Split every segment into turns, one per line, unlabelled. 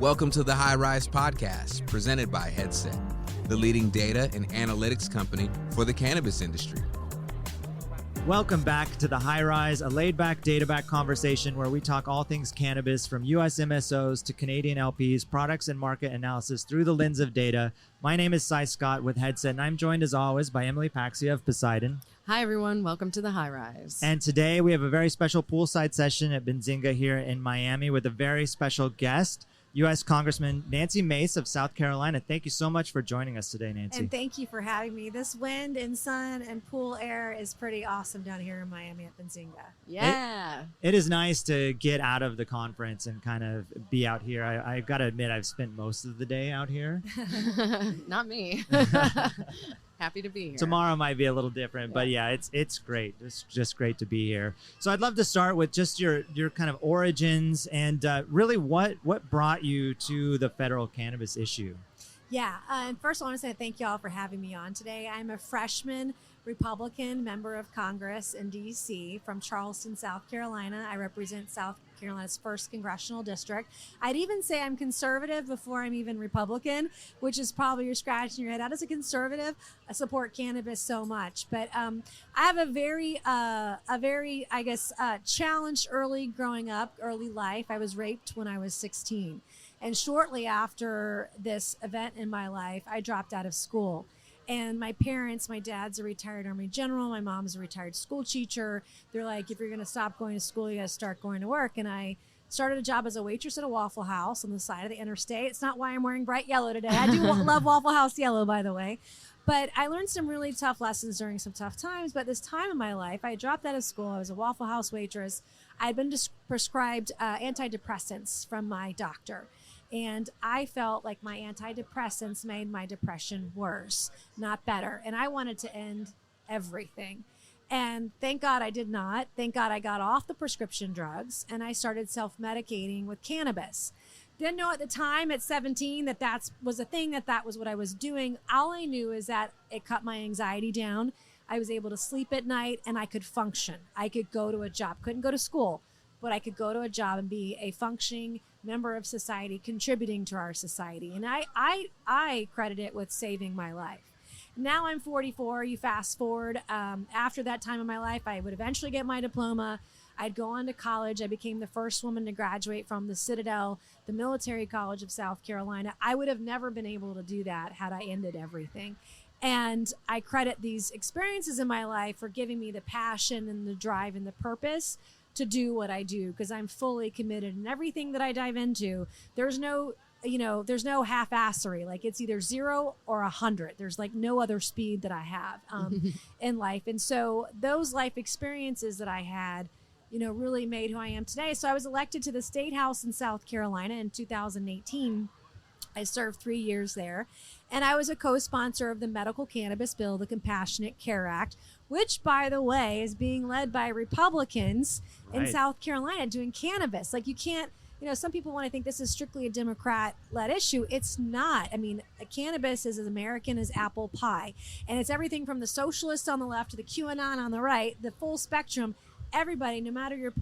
Welcome to the High Rise Podcast, presented by Headset, the leading data and analytics company for the cannabis industry.
Welcome back to the High Rise, a laid-back, data-back conversation where we talk all things cannabis, from U.S. MSOs to Canadian LPs, products and market analysis through the lens of data. My name is Cy Scott with Headset, and I'm joined as always by Emily Paxia of Poseidon.
Hi, everyone. Welcome to the High Rise.
And today we have a very special poolside session at Benzinga here in Miami with a very special guest, U.S. Congressman Nancy Mace of South Carolina. Thank you so much for joining us today, Nancy.
And thank you for having me. This wind and sun and pool air is pretty awesome down here in Miami at Benzinga.
Yeah.
It is nice to get out of the conference and kind of be out here. I've got to admit, I've spent most of the day out here.
Not me. Happy to be here.
Tomorrow might be a little different, but yeah, it's great. It's just great to be here. So I'd love to start with just your kind of origins and really what brought you to the federal cannabis issue.
Yeah. And first I want to say thank you all for having me on today. I'm a freshman Republican member of Congress in D.C. from Charleston, South Carolina. I represent South Carolina's 1st congressional district. I'd even say I'm conservative before I'm even Republican, which is probably you're scratching your head. How does a conservative support cannabis so much? But I have a very, challenged early life. I was raped when I was 16. And shortly after this event in my life, I dropped out of school. And my parents, my dad's a retired Army general, my mom's a retired school teacher. They're like, if you're going to stop going to school, you got to start going to work. And I started a job as a waitress at a Waffle House on the side of the interstate. It's not why I'm wearing bright yellow today. I do love Waffle House yellow, by the way. But I learned some really tough lessons during some tough times. But this time in my life, I dropped out of school. I was a Waffle House waitress. I'd been prescribed antidepressants from my doctor. And I felt like my antidepressants made my depression worse, not better. And I wanted to end everything. And thank God I did not. Thank God I got off the prescription drugs and I started self-medicating with cannabis. Didn't know at the time at 17 that was a thing, that was what I was doing. All I knew is that it cut my anxiety down. I was able to sleep at night and I could function. I could go to a job. Couldn't go to school, but I could go to a job and be a functioning member of society, contributing to our society. And I credit it with saving my life. Now I'm 44. You fast forward. After that time in my life, I would eventually get my diploma. I'd go on to college. I became the first woman to graduate from the Citadel, the military college of South Carolina. I would have never been able to do that had I ended everything. And I credit these experiences in my life for giving me the passion and the drive and the purpose to do what I do, because I'm fully committed in everything that I dive into. There's no half-assery. Like, it's either 0 or 100. There's like no other speed that I have in life. And so those life experiences that I had, really made who I am today. So I was elected to the State House in South Carolina in 2018. I served 3 years there, and I was a co-sponsor of the medical cannabis bill, the Compassionate Care Act, which, by the way, is being led by Republicans in South Carolina doing cannabis. Like, you can't, some people want to think this is strictly a Democrat-led issue. It's not. I mean, cannabis is as American as apple pie, and it's everything from the socialists on the left to the QAnon on the right, the full spectrum. Everybody, no matter your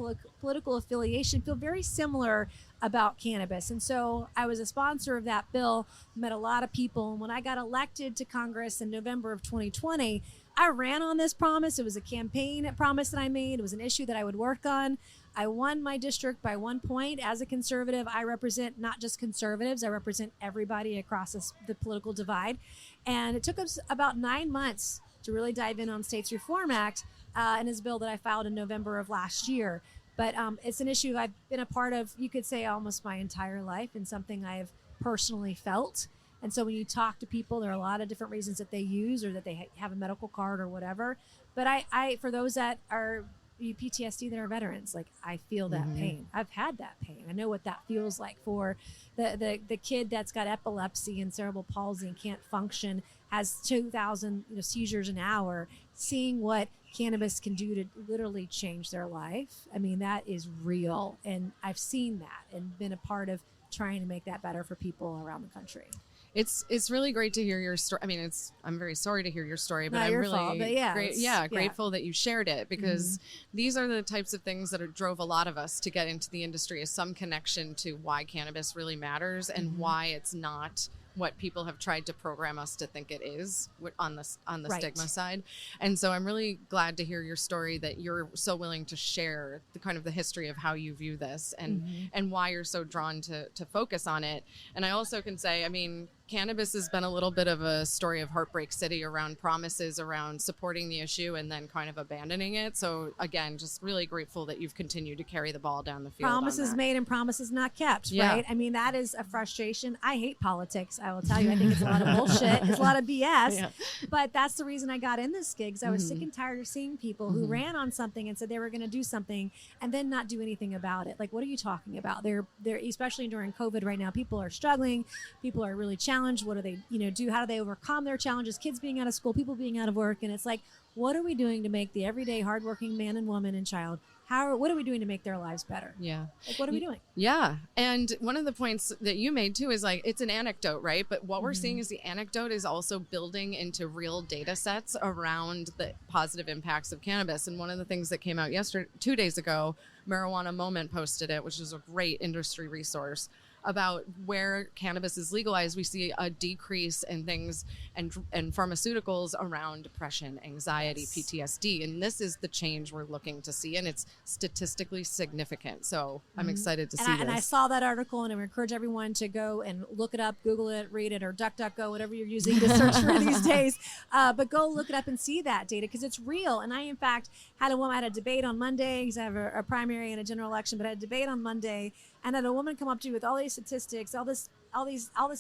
political affiliation, feel very similar about cannabis. And so I was a sponsor of that bill, met a lot of people. And when I got elected to Congress in November of 2020, I ran on this promise. It was a campaign promise that I made. It was an issue that I would work on. I won my district by 1 point. As a conservative, I represent not just conservatives, I represent everybody across the political divide. And it took us about 9 months to really dive in on States Reform Act and his bill that I filed in November of last year. But it's an issue I've been a part of, you could say, almost my entire life, and something I've personally felt. And so when you talk to people, there are a lot of different reasons that they use, or that they have a medical card or whatever. But I for those that are PTSD, that are veterans, like, I feel that pain. I've had that pain. I know what that feels like. For the kid that's got epilepsy and cerebral palsy and can't function, has 2,000 seizures an hour, seeing what cannabis can do to literally change their life. I mean, that is real. And I've seen that and been a part of trying to make that better for people around the country.
It's really great to hear your story. I mean, I'm very sorry to hear your story, but
Not
I'm
your
really
fault, but
grateful that you shared it, because these are the types of things that drove a lot of us to get into the industry, is some connection to why cannabis really matters and why it's not what people have tried to program us to think it is on the stigma side. And so I'm really glad to hear your story, that you're so willing to share the kind of the history of how you view this and why you're so drawn to focus on it. And I also can say, I mean, cannabis has been a little bit of a story of Heartbreak City around promises around supporting the issue and then kind of abandoning it. So again, just really grateful that you've continued to carry the ball down the field.
Promises made and promises not kept, right? I mean, that is a frustration. I hate politics. I will tell you, I think it's a lot of bullshit. It's a lot of BS. But that's the reason I got in this gig, because I was sick and tired of seeing people who ran on something and said they were going to do something and then not do anything about it. Like, what are you talking about? They're especially during COVID right now, people are struggling. People are really challenged. What do they, do? How do they overcome their challenges? Kids being out of school, people being out of work. And it's like, what are we doing to make the everyday hardworking man and woman and child, what are we doing to make their lives better?
Yeah.
Like, what are we doing?
Yeah. And one of the points that you made too is like, it's an anecdote, right? But what we're seeing is the anecdote is also building into real data sets around the positive impacts of cannabis. And one of the things that came out 2 days ago, Marijuana Moment posted it, which is a great industry resource about where cannabis is legalized. We see a decrease in things and pharmaceuticals around depression, anxiety, PTSD. And this is the change we're looking to see. And it's statistically significant. So I'm excited to see this.
And I saw that article, and I would encourage everyone to go and look it up, Google it, read it, or DuckDuckGo, whatever you're using to search for these days. But go look it up and see that data, because it's real. And I, in fact, had a debate on Monday, because I have a primary and a general election, but I had a debate on Monday, and had a woman come up to me with all these statistics, all this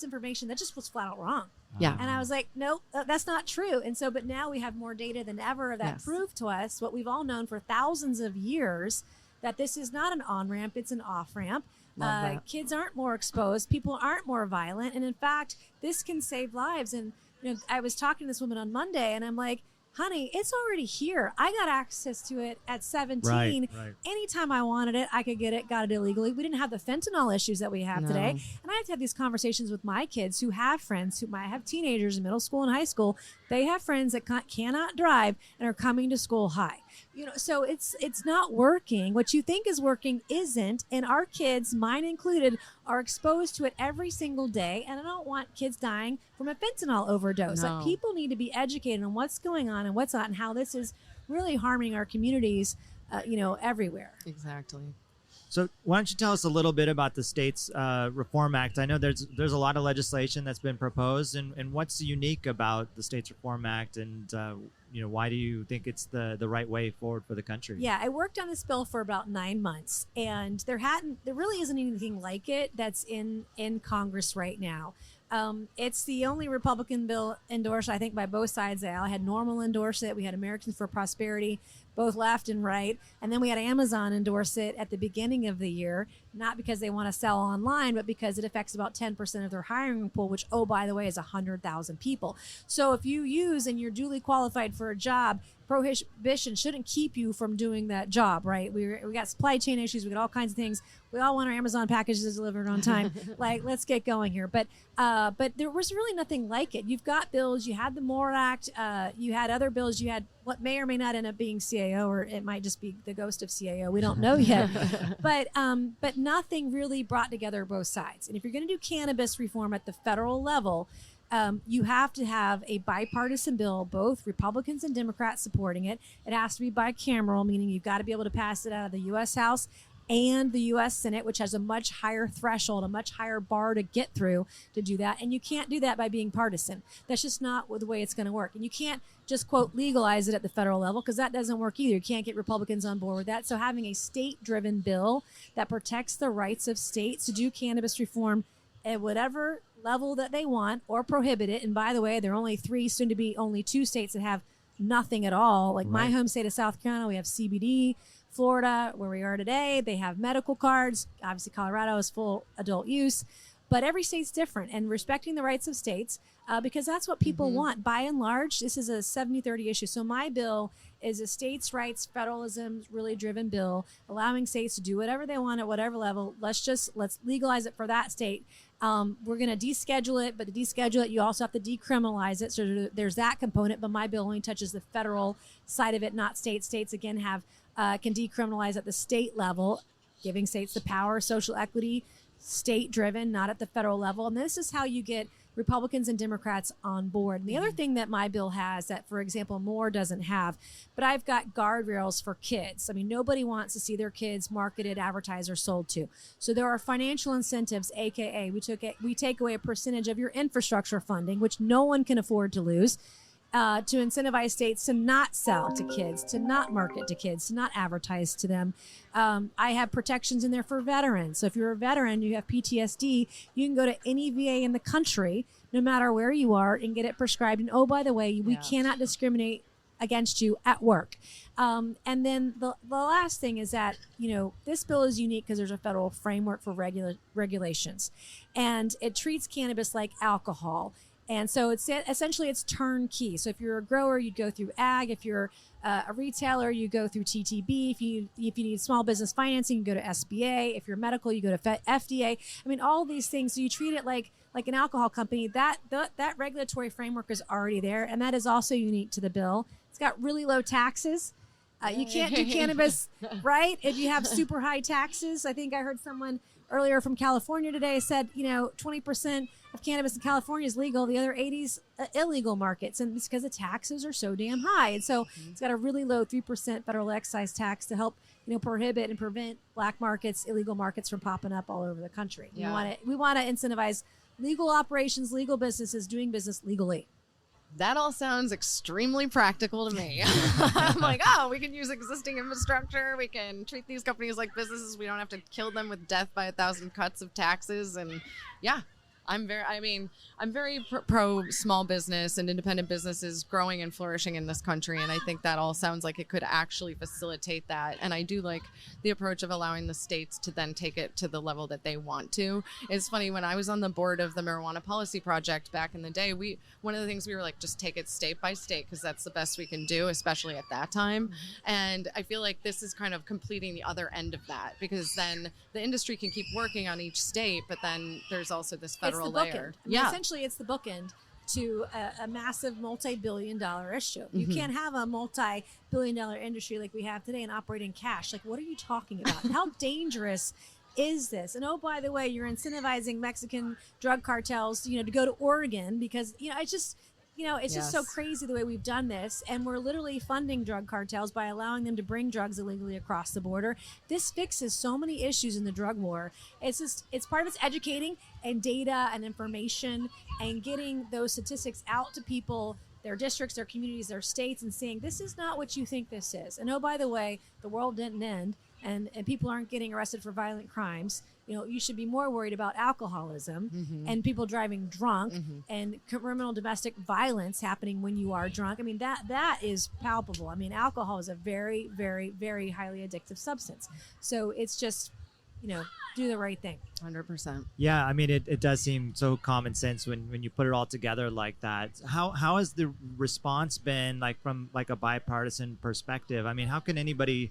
information that just was flat out wrong.
Yeah.
And I was like, no, that's not true. And so, but now we have more data than ever that prove to us what we've all known for thousands of years, that this is not an on-ramp, it's an off-ramp. Kids aren't more exposed, people aren't more violent. And in fact, this can save lives. And I was talking to this woman on Monday, and I'm like, honey, it's already here. I got access to it at 17.
Right.
Anytime I wanted it, I could get it, got it illegally. We didn't have the fentanyl issues that we have today. And I have to have these conversations with my kids who have friends who might have teenagers in middle school and high school. They have friends that cannot drive and are coming to school high. So it's not working. What you think is working isn't. And our kids, mine included, are exposed to it every single day. And I don't want kids dying from a fentanyl overdose.
No.
Like, people need to be educated on what's going on and what's not, and how this is really harming our communities, everywhere.
Exactly.
So why don't you tell us a little bit about the state's Reform Act? I know there's a lot of legislation that's been proposed, and what's unique about the state's Reform Act, and why do you think it's the right way forward for the country?
Yeah, I worked on this bill for about 9 months, and there really isn't anything like it that's in Congress right now. It's the only Republican bill endorsed, I think, by both sides. I had Normal endorse it. We had Americans for Prosperity, both left and right. And then we had Amazon endorse it at the beginning of the year, not because they want to sell online, but because it affects about 10% of their hiring pool, which, oh, by the way, is 100,000 people. So if you use and you're duly qualified for a job, prohibition shouldn't keep you from doing that job, right? We got supply chain issues. We got all kinds of things. We all want our Amazon packages delivered on time. Like, let's get going here. But there was really nothing like it. You've got bills. You had the MORE Act. You had other bills. You had what may or may not end up being CAO, or it might just be the ghost of CAO. We don't know yet. But nothing really brought together both sides. And if you're going to do cannabis reform at the federal level, you have to have a bipartisan bill, both Republicans and Democrats supporting it. It has to be bicameral, meaning you've got to be able to pass it out of the U.S. House and the U.S. Senate, which has a much higher threshold, a much higher bar to get through to do that. And you can't do that by being partisan. That's just not the way it's going to work. And you can't just, quote, legalize it at the federal level, because that doesn't work either. You can't get Republicans on board with that. So having a state-driven bill that protects the rights of states to do cannabis reform at whatever level that they want, or prohibit it. And by the way, there are only 3, soon to be only 2 states that have nothing at all. Like my home state of South Carolina, we have CBD. Florida, where we are today, they have medical cards. Obviously, Colorado is full adult use. But every state's different, and respecting the rights of states, because that's what people want. By and large, this is a 70-30 issue. So my bill is a states' rights federalism really driven bill, allowing states to do whatever they want at whatever level. Let's legalize it for that state. We're going to deschedule it, but to deschedule it, you also have to decriminalize it. So there's that component, but my bill only touches the federal side of it, not states. States, again, can decriminalize at the state level, giving states the power, social equity, state-driven, not at the federal level. And this is how you get Republicans and Democrats on board. And the other thing that my bill has that, for example, Moore doesn't have, but I've got guardrails for kids. I mean, nobody wants to see their kids marketed, advertised, or sold to. So there are financial incentives, AKA we take away a percentage of your infrastructure funding, which no one can afford to lose, to incentivize states to not sell to kids, to not market to kids, to not advertise to them. I have protections in there for veterans. So if you're a veteran, you have PTSD, you can go to any VA in the country, no matter where you are, and get it prescribed. And oh, by the way, we cannot discriminate against you at work. And then the last thing is that, this bill is unique because there's a federal framework for regulations. And it treats cannabis like alcohol. And so it's turnkey. So if you're a grower, you'd go through ag. If you're a retailer, you go through TTB. If you need small business financing, you go to SBA. If you're medical, you go to FDA. I mean, all these things. So you treat it like an alcohol company. That regulatory framework is already there, and that is also unique to the bill. It's got really low taxes. You can't do cannabis, right, if you have super high taxes. I think I heard someone earlier from California today said, 20% of cannabis in California is legal. The other 80's illegal markets. And it's because the taxes are so damn high. And so it's got a really low 3% federal excise tax to help, prohibit and prevent black markets, illegal markets from popping up all over the country. Yeah. We want to incentivize legal operations, legal businesses, doing business legally.
That all sounds extremely practical to me. I'm like, we can use existing infrastructure. We can treat these companies like businesses. We don't have to kill them with death by 1,000 cuts of taxes. And I'm very pro small business and independent businesses growing and flourishing in this country. And I think that all sounds like it could actually facilitate that. And I do like the approach of allowing the states to then take it to the level that they want to. It's funny, when I was on the board of the Marijuana Policy Project back in the day, one of the things we were like, just take it state by state, because that's the best we can do, especially at that time. And I feel like this is kind of completing the other end of that, because then the industry can keep working on each state, but then there's also this federal layer.
Essentially, it's the bookend to a massive multi-billion-dollar issue. You can't have a multi-billion-dollar industry like we have today and operate in cash. Like, what are you talking about? How dangerous is this? And oh, by the way, you're incentivizing Mexican drug cartels, to go to Oregon because, it's just... it's just so crazy the way we've done this. And we're literally funding drug cartels by allowing them to bring drugs illegally across the border. This fixes so many issues in the drug war. It's part of it's educating and data and information and getting those statistics out to people, their districts, their communities, their states, and saying, this is not what you think this is. And oh, by the way, the world didn't end and people aren't getting arrested for violent crimes. You should be more worried about alcoholism and people driving drunk and criminal domestic violence happening when you are drunk. I mean, that is palpable. I mean, alcohol is a very, very, very highly addictive substance. So it's just, do the right thing.
100%.
Yeah, I mean, it does seem so common sense when you put it all together like that. How has the response been, like, from like a bipartisan perspective? I mean, how can anybody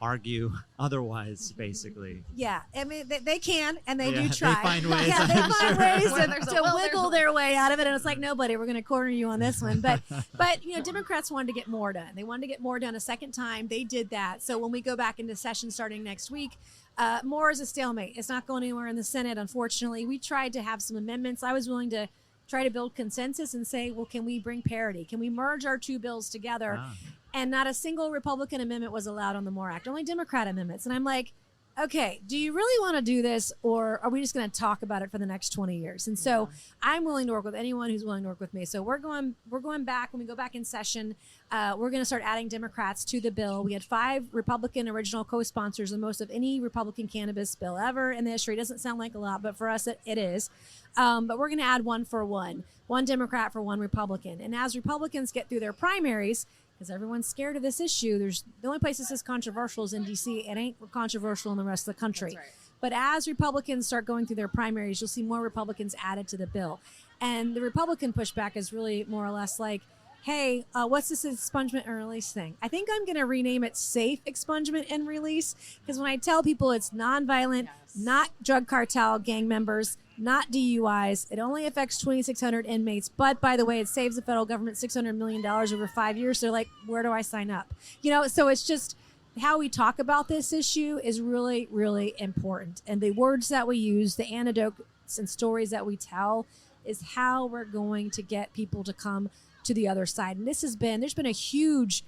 argue otherwise, basically?
Yeah, I mean, they can, and they do try.
They find ways.
Yeah, they find ways to wiggle their way out of it, and it's like, nobody, we're going to corner you on this one. But Democrats wanted to get more done. They wanted to get more done a second time. They did that. So when we go back into session starting next week, more is a stalemate. It's not going anywhere in the Senate, unfortunately. We tried to have some amendments. I was willing to try to build consensus and say, well, can we bring parity? Can we merge our two bills together? And not a single Republican amendment was allowed on the MORE Act, only Democrat amendments. And I'm like, okay, do you really want to do this, or are we just going to talk about it for the next 20 years? And so I'm willing to work with anyone who's willing to work with me. So we're going back. When we go back in session, we're going to start adding Democrats to the bill. We had 5 Republican original co-sponsors, the most of any Republican cannabis bill ever in the history. It doesn't sound like a lot, but for us it is. But we're going to add one Democrat for one Republican. And as Republicans get through their primaries, because everyone's scared of this issue, the only place this is controversial is in D.C. It ain't controversial in the rest of the country.
That's right.
But as Republicans start going through their primaries, you'll see more Republicans added to the bill. And the Republican pushback is really more or less like, hey, what's this expungement and release thing? I think I'm going to rename it safe expungement and release, because when I tell people it's nonviolent, not drug cartel gang members, not DUIs, it only affects 2,600 inmates. But by the way, it saves the federal government $600 million over 5 years. They're like, where do I sign up? So it's just how we talk about this issue is really, really important. And the words that we use, the anecdotes and stories that we tell is how we're going to get people to come to the other side. And there's been a huge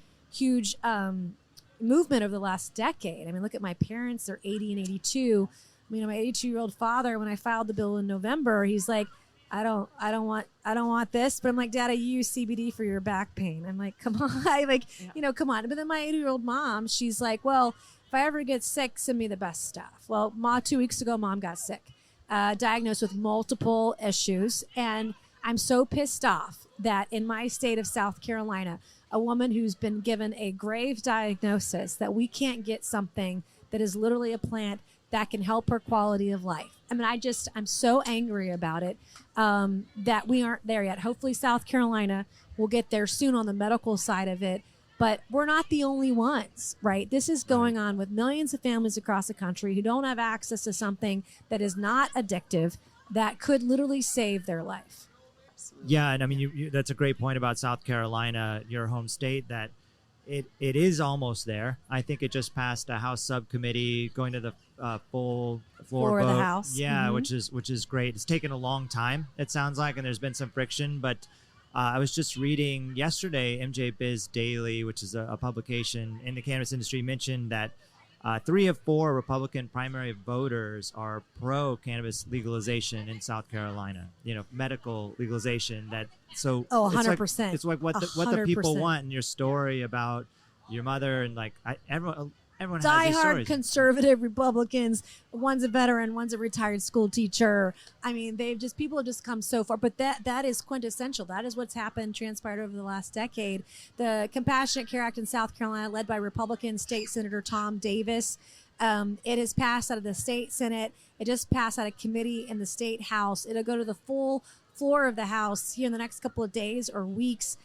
movement over the last decade. I mean, look at my parents, they're 80 and 82. I mean, my 82-year-old father, when I filed the bill in November, he's like, I don't want this. But I'm like, Dad, I use CBD for your back pain. I'm like, come on, come on. But then my 80-year-old mom, she's like, well, if I ever get sick, send me the best stuff. Well, 2 weeks ago, Mom got sick, diagnosed with multiple issues. And I'm so pissed off that in my state of South Carolina, a woman who's been given a grave diagnosis, that we can't get something that is literally a plant that can help her quality of life. I mean, I'm so angry about it that we aren't there yet. Hopefully South Carolina will get there soon on the medical side of it, but we're not the only ones, right? This is going on with millions of families across the country who don't have access to something that is not addictive, that could literally save their life.
Yeah, and I mean, that's a great point about South Carolina, your home state, that it is almost there. I think it just passed a House subcommittee going to the full floor
of
vote.
The House.
Yeah, which is great. It's taken a long time, it sounds like, and there's been some friction. But I was just reading yesterday, MJ Biz Daily, which is a publication in the cannabis industry, mentioned that 3 of 4 Republican primary voters are pro-cannabis legalization in South Carolina. Medical legalization.
100%.
It's like what the people want. In your story about your mother and everyone has these
Die-hard
stories.
conservative Republicans. One's a veteran, one's a retired school teacher. I mean, people have just come so far. But that is quintessential. That is what's transpired over the last decade. The Compassionate Care Act in South Carolina, led by Republican State Senator Tom Davis, it has passed out of the state Senate. It just passed out of committee in the state House. It'll go to the full floor of the House here in the next couple of days or weeks.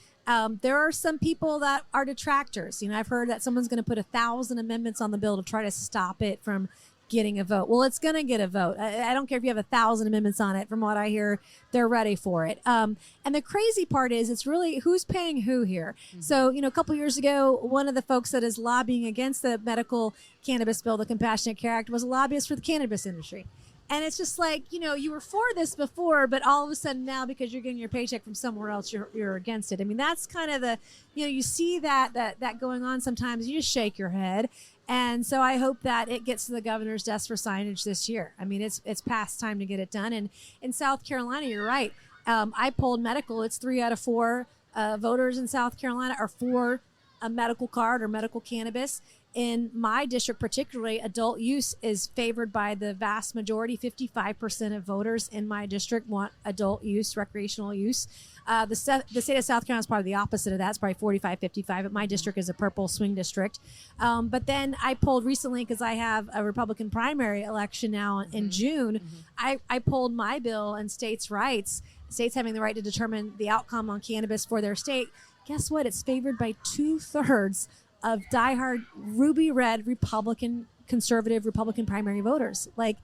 There are some people that are detractors. I've heard that someone's going to put 1,000 amendments on the bill to try to stop it from getting a vote. Well, it's going to get a vote. I don't care if you have 1,000 amendments on it. From what I hear, they're ready for it. And the crazy part is, it's really who's paying who here. Mm-hmm. So, a couple years ago, one of the folks that is lobbying against the medical cannabis bill, the Compassionate Care Act, was a lobbyist for the cannabis industry. And it's just like, you were for this before, but all of a sudden now, because you're getting your paycheck from somewhere else, you're against it. I mean, that's kind of the, you see that going on sometimes. You just shake your head. And so I hope that it gets to the governor's desk for signage this year. I mean, it's past time to get it done. And in South Carolina, you're right. I polled medical. It's 3 out of 4 voters in South Carolina are for a medical card or medical cannabis. In my district, particularly, adult use is favored by the vast majority. 55% of voters in my district want adult use, recreational use. The state of South Carolina is probably the opposite of that. It's probably 45-55, but my district is a purple swing district. But then I polled recently, because I have a Republican primary election now in June. I polled my bill and states' rights, states having the right to determine the outcome on cannabis for their state. Guess what? It's favored by 2/3 of diehard ruby red conservative Republican primary voters. Like,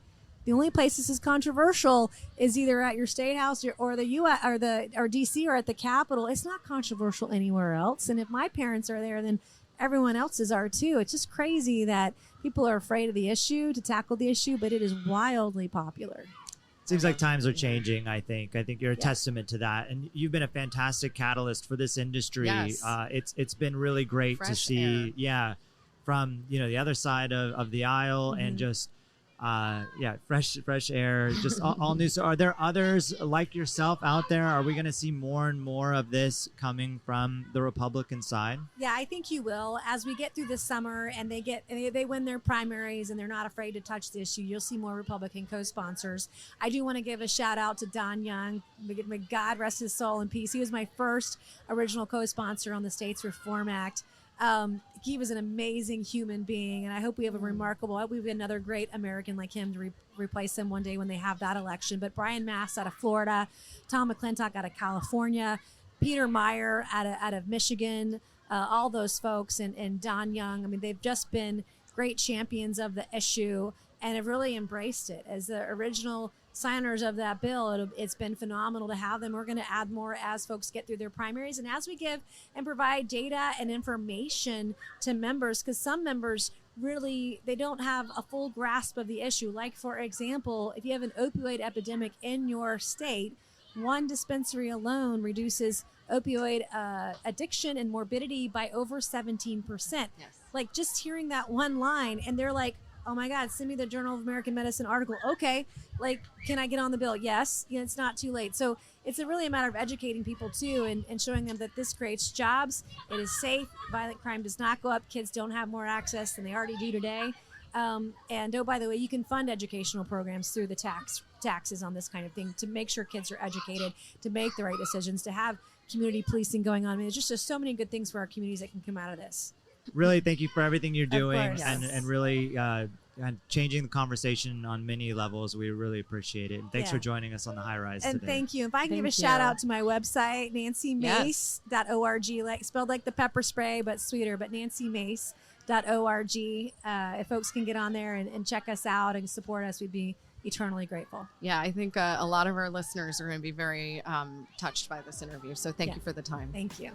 the only place this is controversial is either at your state house or the U.S. or DC or at the Capitol. It's not controversial anywhere else. And if my parents are there, then everyone else's are too. It's just crazy that people are afraid of the issue, to tackle the issue, but it is wildly popular.
Seems like times are changing, I think. I think you're a testament to that. And you've been a fantastic catalyst for this industry.
Yes.
It's been really great to see, from, the other side of the aisle, and just, fresh air, just all new. So are there others like yourself out there? Are we going to see more and more of this coming from the Republican side?
Yeah, I think you will. As we get through the summer and they win their primaries and they're not afraid to touch the issue, you'll see more Republican co-sponsors. I do want to give a shout out to Don Young. May God rest his soul in peace. He was my first original co-sponsor on the States Reform Act. He was an amazing human being, and I hope we have I hope we have another great American like him to replace him one day when they have that election. But Brian Mast out of Florida, Tom McClintock out of California, Peter Meyer out of Michigan, all those folks, and Don Young. I mean, they've just been great champions of the issue and have really embraced it. As the original signers of that bill, it's been phenomenal to have them. We're going to add more as folks get through their primaries and as we give and provide data and information to members, because some members really, they don't have a full grasp of the issue. Like, for example, if you have an opioid epidemic in your state, one dispensary alone reduces opioid addiction and morbidity by over 17%.
Yes.
Like, just hearing that one line, and they're like, oh my God, send me the Journal of American Medicine article. Okay, like, can I get on the bill? Yes, it's not too late. So it's really a matter of educating people too, and showing them that this creates jobs, it is safe, violent crime does not go up, kids don't have more access than they already do today. And oh, by the way, you can fund educational programs through the taxes on this kind of thing to make sure kids are educated, to make the right decisions, to have community policing going on. I mean, there's just so many good things for our communities that can come out of this.
Really, thank you for everything you're doing,
course.
and really and changing the conversation on many levels. We really appreciate it. And thanks for joining us on the High Rise
and
today.
Thank you. If I can give a shout out to my website, nancymace.org, like spelled like the pepper spray, but sweeter, but nancymace.org. If folks can get on there and check us out and support us, we'd be eternally grateful.
Yeah, I think a lot of our listeners are going to be very touched by this interview. So thank you for the time.
Thank you.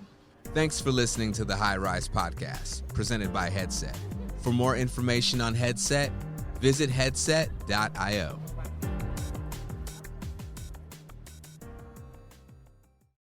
Thanks for listening to the High Rise Podcast, presented by Headset. For more information on Headset, visit headset.io.